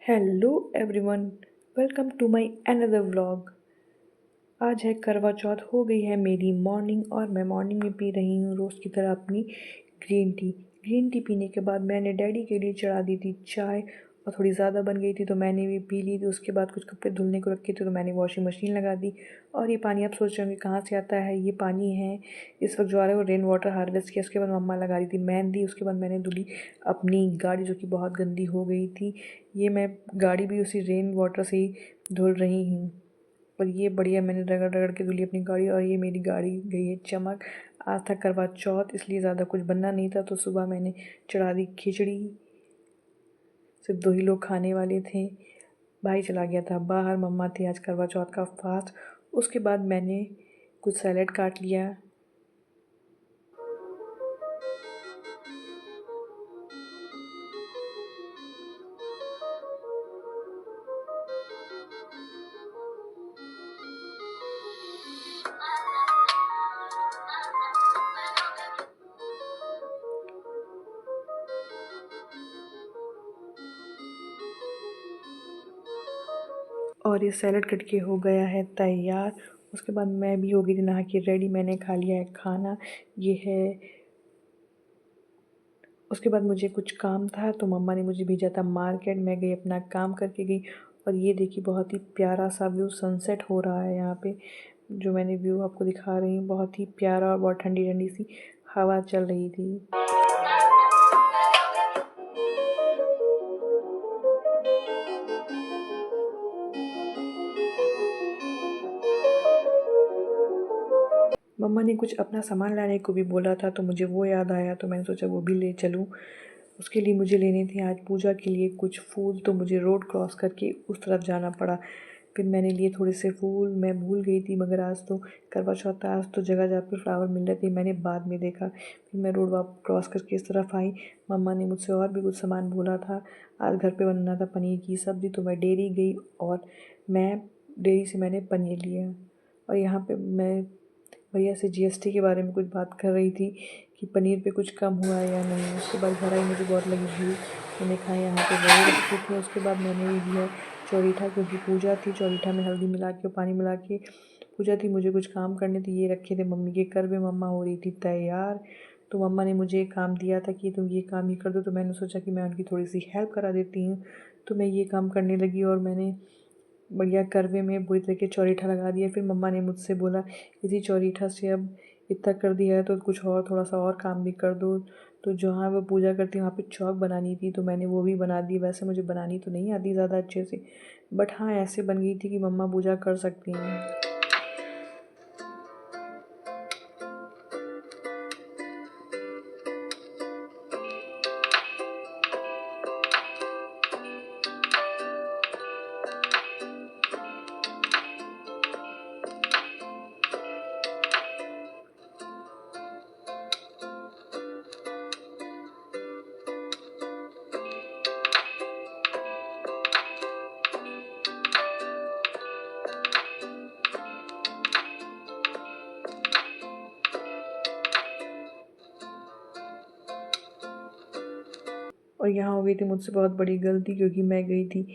Hello everyone, welcome to my another vlog. आज है करवा चौथ। हो गई है मेरी मॉर्निंग और मैं मॉर्निंग में पी रही हूँ रोज़ की तरह अपनी ग्रीन टी। ग्रीन टी पीने के बाद मैंने डैडी के लिए चढ़ा दी थी चाय, और थोड़ी ज़्यादा बन गई थी तो मैंने भी पी ली थी। उसके बाद कुछ कपड़े धुलने को रखे थे तो मैंने वॉशिंग मशीन लगा दी। और ये पानी आप सोच रहे होंगे कहाँ से आता है। ये पानी है इस वक्त जो आ रहा है वो रेन वाटर हार्वेस्ट किया। उसके बाद मम्मा लगा रही थी मेहंदी। उसके बाद मैंने धुली अपनी गाड़ी जो कि बहुत गंदी हो गई थी। ये मैं गाड़ी भी उसी रेन वाटर से ही धुल रही हूँ। और ये बढ़िया मैंने रगड़ रगड़ के धुली अपनी गाड़ी, और ये मेरी गाड़ी गई है चमक। आज था करवा चौथ इसलिए ज़्यादा कुछ बनना नहीं था तो सुबह मैंने चढ़ा दी खिचड़ी। सिर्फ 2 ही लोग खाने वाले थे। भाई चला गया था बाहर, मम्मा थी आज करवा चौथ का फास्ट। उसके बाद मैंने कुछ सैलेड काट लिया। और ये सैलड कट के हो गया है तैयार। उसके बाद मैं भी हो गई थी नहा के रेडी। मैंने खा लिया है खाना, ये है। उसके बाद मुझे कुछ काम था तो मम्मा ने मुझे भेजा था मार्केट। मैं गई, अपना काम करके गई। और ये देखिए बहुत ही प्यारा सा व्यू सनसेट हो रहा है यहाँ पे। जो मैंने व्यू आपको दिखा रही हूँ, बहुत ही प्यारा और बहुत ठंडी ठंडी सी हवा चल रही थी। मम्मा ने कुछ अपना सामान लाने को भी बोला था तो मुझे वो याद आया तो मैंने सोचा वो भी ले चलूँ। उसके लिए मुझे लेने थे आज पूजा के लिए कुछ फूल, तो मुझे रोड क्रॉस करके उस तरफ जाना पड़ा। फिर मैंने लिए थोड़े से फूल। मैं भूल गई थी मगर आज तो करवा चौथ था, आज तो जगह जगह पर फ्लावर मिल रहे थे, मैंने बाद में देखा। फिर मैं रोड वाप क्रॉस करके इस तरफ आई। मम्मा ने मुझसे और भी कुछ सामान बोला था। आज घर पे बनना था पनीर की सब्ज़ी तो मैं डेयरी गई और मैं डेयरी से मैंने पनीर लिया। और यहाँ पे मैं भैया से जीएसटी के बारे में कुछ बात कर रही थी कि पनीर पे कुछ कम हुआ है या नहीं। उसके बाद घर आई, मुझे बहुत लगी भूख। मैंने खाया, यहाँ पे बड़े रखे थे। उसके बाद मैंने ये लिया चौरीठा, क्योंकि पूजा थी। चौरीठा में हल्दी मिला के और पानी मिला के पूजा थी। मुझे कुछ काम करने थे, ये रखे थे मम्मी के करवे। मम्मा हो रही थी तैयार तो मम्मा ने मुझे एक काम दिया था कि तुम ये काम ही कर दो, तो मैंने सोचा कि मैं उनकी थोड़ी सी हेल्प करा देती हूँ। तो मैं ये काम करने लगी और मैंने बढ़िया करवे में बुरी तरीके चौरीठा लगा दिया। फिर मम्मा ने मुझसे बोला इसी चौरीठा से अब इतना कर दिया है तो कुछ और थोड़ा सा और काम भी कर दो। तो जहाँ वो पूजा करती वहाँ पे चौक बनानी थी तो मैंने वो भी बना दी। वैसे मुझे बनानी तो नहीं आती ज़्यादा अच्छे से, बट हाँ ऐसे बन गई थी कि मम्मा पूजा कर सकती हैं। और यहाँ हो गई थी मुझसे बहुत बड़ी गलती, क्योंकि मैं गई थी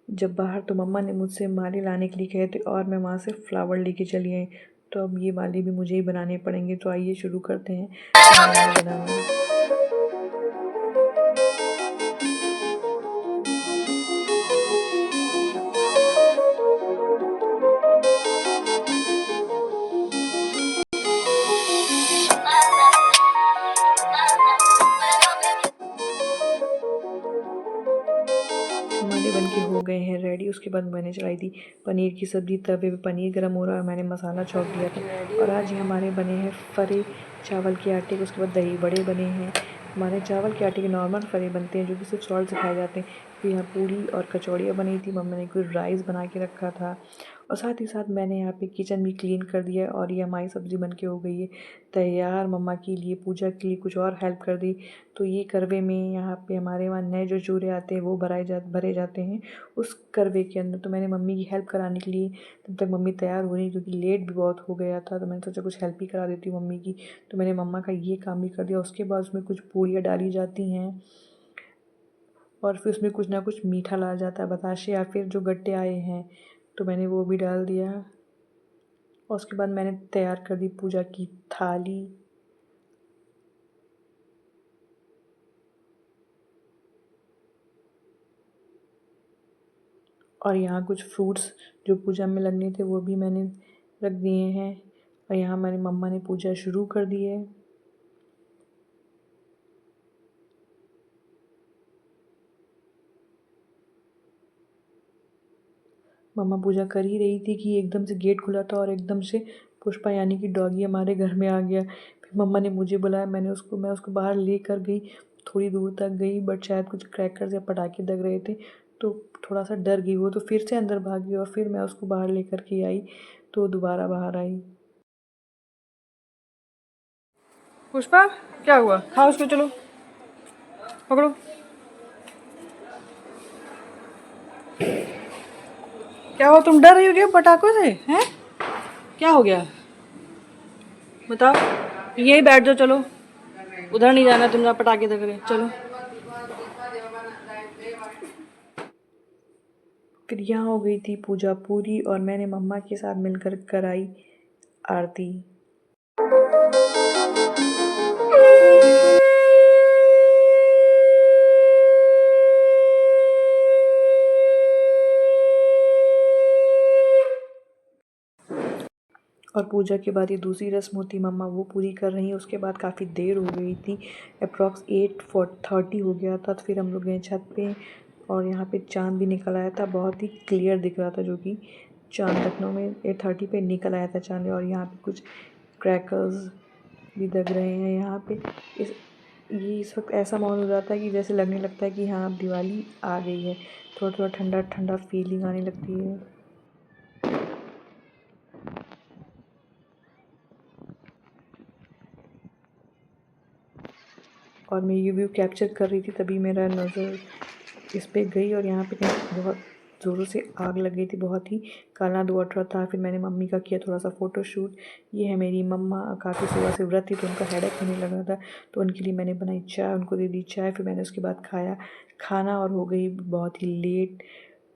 जब बाहर तो मम्मा ने मुझसे माले लाने के लिए कहे थे और मैं वहाँ से फ्लावर लेके चली आई। तो अब ये माले भी मुझे ही बनाने पड़ेंगे। तो आइए शुरू करते हैं माला बनाना। माले बन के हो गए हैं रेडी। उसके बाद मैंने चढ़ाई थी पनीर की सब्ज़ी। तवे पे पनीर गरम हो रहा है, मैंने मसाला छौंक दिया था। और आज ये हमारे बने हैं फरे चावल के आटे के। उसके बाद दही बड़े बने हैं। हमारे चावल के आटे के नॉर्मल फरे बनते हैं जो कि सिर्फ सॉल्ट से खाए जाते हैं। फिर यहाँ पूड़ी और कचौड़ियाँ बनी थी। मम्मी ने कुछ राइस बना के रखा था। और साथ ही साथ मैंने यहाँ पे किचन भी क्लीन कर दिया। और ये हमारी सब्ज़ी बन के हो गई है तैयार। मम्मा के लिए पूजा के लिए कुछ और हेल्प कर दी। तो ये करवे में यहाँ पे हमारे वहाँ नए जो चूरे आते हैं वो भरे जाते हैं उस करवे के अंदर। तो मैंने मम्मी की हेल्प कराने के लिए, तब तक मम्मी तैयार हो रही क्योंकि लेट भी बहुत हो गया था, तो मैंने सोचा कुछ हेल्प ही करा देती हूँ मम्मी की। तो मैंने मम्मा का ये काम भी कर दिया। उसके बाद उसमें कुछ पूड़ियाँ डाली जाती हैं और फिर उसमें कुछ ना कुछ मीठा डाला जाता है, बताशे या फिर जो गट्टे आए हैं, तो मैंने वो भी डाल दिया। और उसके बाद मैंने तैयार कर दी पूजा की थाली। और यहाँ कुछ फ्रूट्स जो पूजा में लगने थे वो भी मैंने रख दिए हैं। और यहाँ मेरी मम्मा ने पूजा शुरू कर दी है। मम्मा पूजा कर ही रही थी कि एकदम से गेट खुला था और एकदम से पुष्पा यानी कि डॉगी हमारे घर में आ गया। फिर मम्मा ने मुझे बुलाया, मैं उसको बाहर लेकर गई, थोड़ी दूर तक गई, बट शायद कुछ क्रैकर्स या पटाखे दग रहे थे तो थोड़ा सा डर गई वो, तो फिर से अंदर भागी और फिर मैं उसको बाहर लेकर के आई तो दोबारा बाहर आई। पुष्पा क्या हुआ? खाओ उसको, चलो पकड़ो। क्या हुआ? तुम डर रही हो क्या पटाखों से? हैं? क्या हो गया बताओ? यहीं बैठ जाओ, चलो उधर नहीं जाना, तुम जहाँ पटाखे दग रहे, चलो। फिर यहाँ हो गई थी पूजा पूरी और मैंने मम्मा के साथ मिलकर कराई आरती। और पूजा के बाद ये दूसरी रस्म होती मम्मा वो पूरी कर रही हैं। उसके बाद काफ़ी देर हो गई थी, अप्रॉक्स 8:30 हो गया था। तो फिर हम लोग गए छत पे और यहाँ पे चाँद भी निकल आया था, बहुत ही क्लियर दिख रहा था, जो कि चाँद लखनऊ में 8:30 पे निकल आया था चाँद। और यहाँ पे कुछ क्रैकर्स भी दग रहे हैं यहाँ पे। इस वक्त ऐसा माहौल हो जाता है कि जैसे लगने लगता है कि हाँ अब दिवाली आ गई है, थोड़ा थोड़ा ठंडा ठंडा फीलिंग आने लगती है। और मैं ये व्यू कैप्चर कर रही थी तभी मेरा नज़र इस पे गई और यहाँ पे कहीं बहुत ज़ोरों से आग लग गई थी, बहुत ही काला धुआं उठ रहा था। फिर मैंने मम्मी का किया थोड़ा सा फ़ोटोशूट। ये है मेरी मम्मा, काफ़ी सुबह से व्रत थी तो उनका हेडेक होने लगा था, तो उनके लिए मैंने बनाई चाय, उनको दे दी चाय। फिर मैंने उसके बाद खाया खाना और हो गई बहुत ही लेट,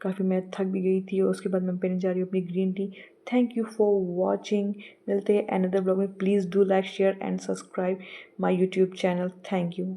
काफ़ी मैं थक भी गई थी। और उसके बाद मैं पीने जा रही हूँ अपनी green tea. Thank you for watching. मिलते हैं अनदर ब्लॉग में। Please do like share and subscribe my YouTube channel. Thank you.